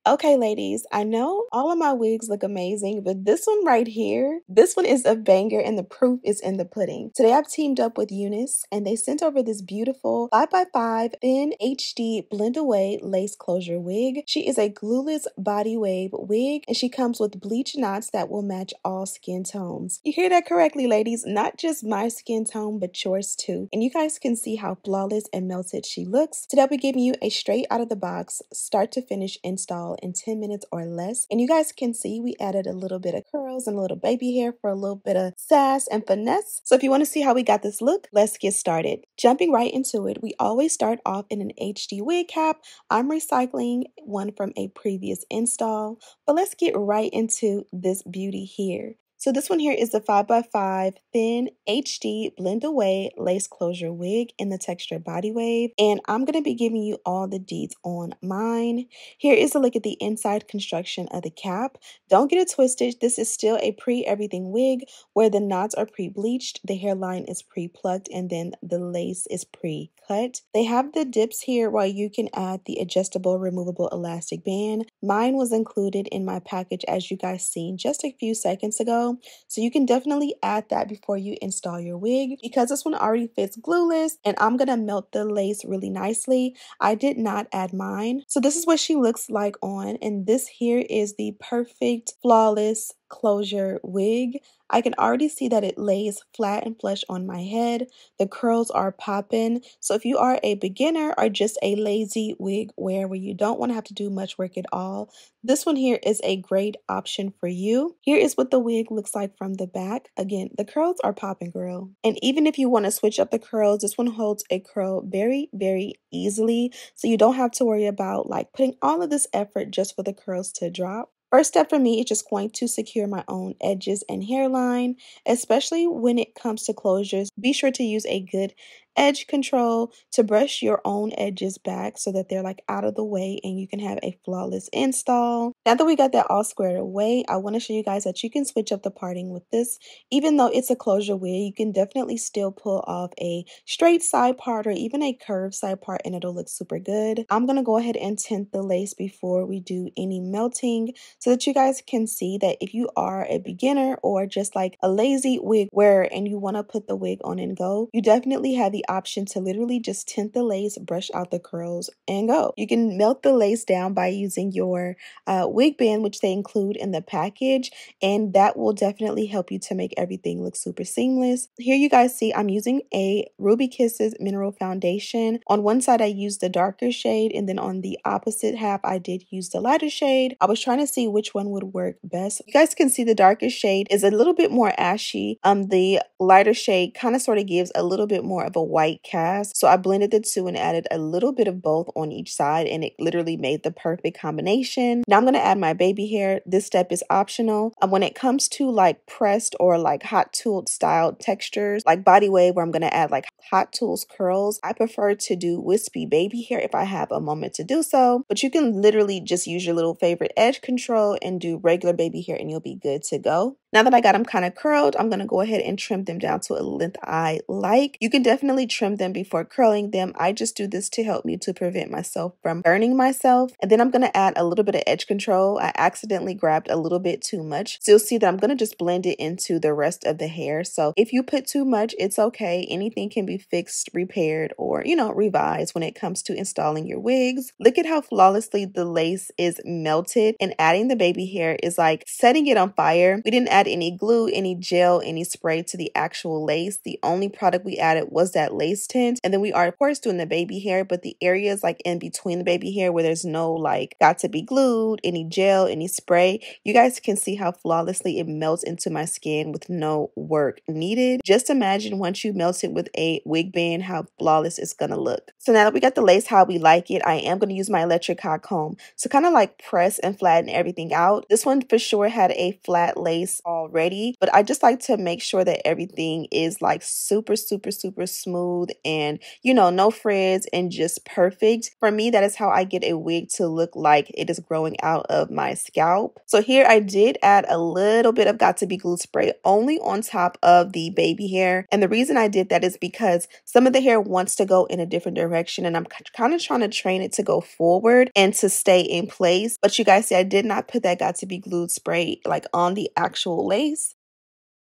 Okay, ladies, I know all of my wigs look amazing, but this one right here, this one is a banger and the proof is in the pudding. Today I've teamed up with Unice and they sent over this beautiful 5x5 thin HD BlendAway lace closure wig. She is a glueless body wave wig and she comes with bleach knots that will match all skin tones. You hear that correctly, ladies, not just my skin tone, but yours too. And you guys can see how flawless and melted she looks. Today I'll be giving you a straight out of the box, start to finish install in 10 minutes or less. And you guys can see we added a little bit of curls and a little baby hair for a little bit of sass and finesse. So if you want to see how we got this look, let's get started. Jumping right into it, we always start off in an HD wig cap. I'm recycling one from a previous install, but let's get right into this beauty here. So this one here is the 5x5 thin HD BlendAway lace closure wig in the texture body wave. And I'm going to be giving you all the deets on mine. Here is a look at the inside construction of the cap. Don't get it twisted. This is still a pre-everything wig where the knots are pre-bleached, the hairline is pre-plucked, and then the lace is pre-cut. They have the dips here where you can add the adjustable removable elastic band. Mine was included in my package as you guys seen just a few seconds ago. So you can definitely add that before you install your wig. Because this one already fits glueless and I'm going to melt the lace really nicely, I did not add mine. So this is what she looks like on, and this here is the perfect flawless closure wig. I can already see that it lays flat and flush on my head. The curls are popping. So if you are a beginner or just a lazy wig wearer where you don't want to have to do much work at all, this one here is a great option for you. Here is what the wig looks like from the back. Again, the curls are popping, girl. And even if you want to switch up the curls, this one holds a curl very, very easily. So you don't have to worry about like putting all of this effort just for the curls to drop. First step for me is just going to secure my own edges and hairline, especially when it comes to closures. Be sure to use a good edge control to brush your own edges back so that they're like out of the way and you can have a flawless install. Now that we got that all squared away, I want to show you guys that you can switch up the parting with this. Even though it's a closure wig, you can definitely still pull off a straight side part or even a curved side part and it'll look super good. I'm going to go ahead and tint the lace before we do any melting, so that you guys can see that if you are a beginner or just like a lazy wig wearer and you want to put the wig on and go, you definitely have the option to literally just tint the lace, brush out the curls, and go. You can melt the lace down by using your wig band, which they include in the package, and that will definitely help you to make everything look super seamless. Here you guys see I'm using a Ruby Kisses mineral foundation. On one side I used the darker shade, and then on the opposite half I did use the lighter shade. I was trying to see which one would work best. You guys can see the darker shade is a little bit more ashy. The lighter shade kind of sort of gives a little bit more of a white cast. So I blended the two and added a little bit of both on each side, and it literally made the perfect combination. Now I'm going to add my baby hair. This step is optional. When it comes to like pressed or like hot tooled style textures, like body wave where I'm going to add like hot tools curls, I prefer to do wispy baby hair if I have a moment to do so. But you can literally just use your little favorite edge control and do regular baby hair and you'll be good to go. Now that I got them kind of curled, I'm going to go ahead and trim them down to a length I like. You can definitely trim them before curling them. I just do this to help me to prevent myself from burning myself. And then I'm going to add a little bit of edge control. I accidentally grabbed a little bit too much. So you'll see that I'm going to just blend it into the rest of the hair. So if you put too much, it's okay. Anything can be fixed, repaired, or, revised when it comes to installing your wigs. Look at how flawlessly the lace is melted, and adding the baby hair is like setting it on fire. We didn't add any glue, any gel, any spray to the actual lace. The only product we added was that lace tint. And then we are of course doing the baby hair, but the areas like in between the baby hair where there's no like got to be glued, any gel, any spray, you guys can see how flawlessly it melts into my skin with no work needed. Just imagine once you melt it with a wig band how flawless it's gonna look. So now that we got the lace how we like it, I am gonna use my electric hot comb to kind of like press and flatten everything out. This one for sure had a flat lace already, but I just like to make sure that everything is like super, super, super smooth and, you know, no frizz and just perfect. For me, that is how I get a wig to look like it is growing out of my scalp. So here I did add a little bit of Got To Be glue spray only on top of the baby hair. And the reason I did that is because some of the hair wants to go in a different direction and I'm kind of trying to train it to go forward and to stay in place. But you guys see, I did not put that Got To Be glued spray like on the actual lace.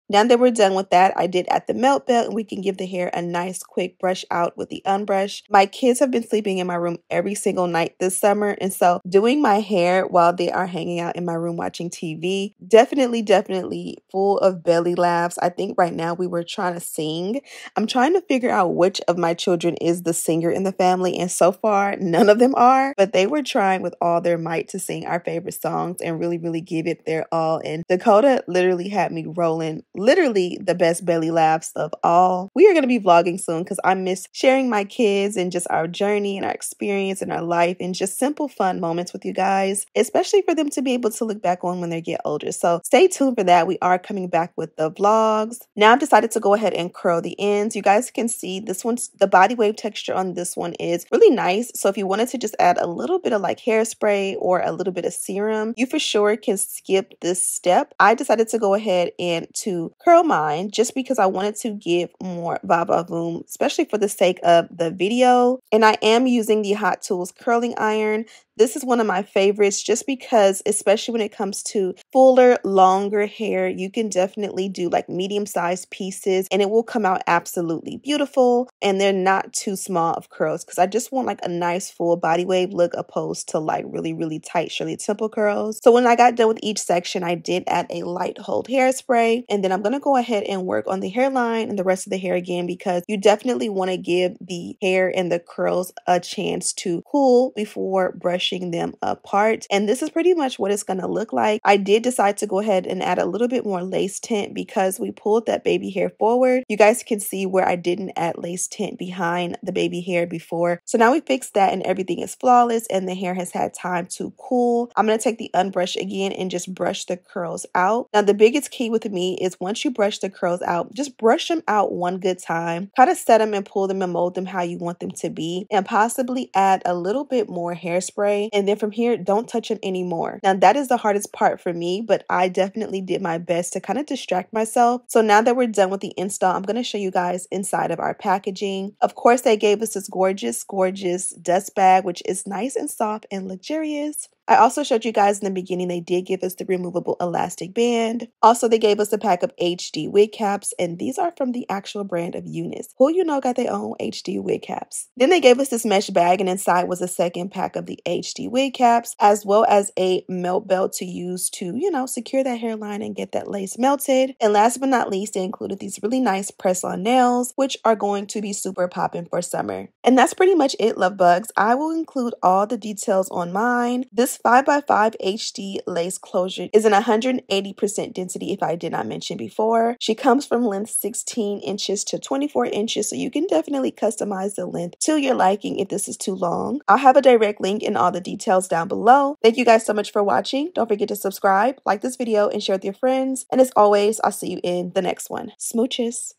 Now that we're done with that, I did add the melt belt and we can give the hair a nice quick brush out with the unbrush. My kids have been sleeping in my room every single night this summer, and so doing my hair while they are hanging out in my room watching TV, definitely full of belly laughs. I think right now we were trying to sing. I'm trying to figure out which of my children is the singer in the family, and so far none of them are, but they were trying with all their might to sing our favorite songs and really give it their all. And Dakota literally had me rolling. Literally the best belly laughs of all. We are going to be vlogging soon because I miss sharing my kids and just our journey and our experience and our life and just simple fun moments with you guys, especially for them to be able to look back on when they get older. So stay tuned for that. We are coming back with the vlogs. Now I've decided to go ahead and curl the ends. You guys can see this one's, the body wave texture on this one is really nice. So if you wanted to just add a little bit of like hairspray or a little bit of serum, you for sure can skip this step. I decided to go ahead and to curl mine just because I wanted to give more va-va-voom, especially for the sake of the video. And I am using the Hot Tools curling iron. This is one of my favorites just because, especially when it comes to fuller, longer hair, you can definitely do like medium-sized pieces and it will come out absolutely beautiful. And they're not too small of curls because I just want like a nice full body wave look opposed to like really tight Shirley Temple curls. So when I got done with each section, I did add a light hold hairspray, and then I'm going to go ahead and work on the hairline and the rest of the hair again because you definitely want to give the hair and the curls a chance to cool before brushing them apart. And this is pretty much what it's going to look like. I did decide to go ahead and add a little bit more lace tint because we pulled that baby hair forward. You guys can see where I didn't add lace tint behind the baby hair before. So now we fixed that and everything is flawless and the hair has had time to cool. I'm going to take the unbrush again and just brush the curls out. Now the biggest key with me is once you brush the curls out, just brush them out one good time. Kind of set them and pull them and mold them how you want them to be, and possibly add a little bit more hairspray. And then from here, don't touch them anymore. Now that is the hardest part for me, but I definitely did my best to kind of distract myself. So now that we're done with the install, I'm going to show you guys inside of our packaging. Of course, they gave us this gorgeous dust bag, which is nice and soft and luxurious. I also showed you guys in the beginning, they did give us the removable elastic band. Also, they gave us a pack of HD wig caps, and these are from the actual brand of Unice, who you know got their own HD wig caps. Then they gave us this mesh bag, and inside was a second pack of the HD wig caps, as well as a melt belt to use to, you know, secure that hairline and get that lace melted. And last but not least, they included these really nice press-on nails, which are going to be super popping for summer. And that's pretty much it, love bugs. I will include all the details on mine. This 5x5 HD lace closure is an 180% density, if I did not mention before. She comes from length 16 inches to 24 inches, so you can definitely customize the length to your liking if this is too long. I'll have a direct link and all the details down below. Thank you guys so much for watching. Don't forget to subscribe, like this video, and share with your friends. And as always, I'll see you in the next one. Smooches.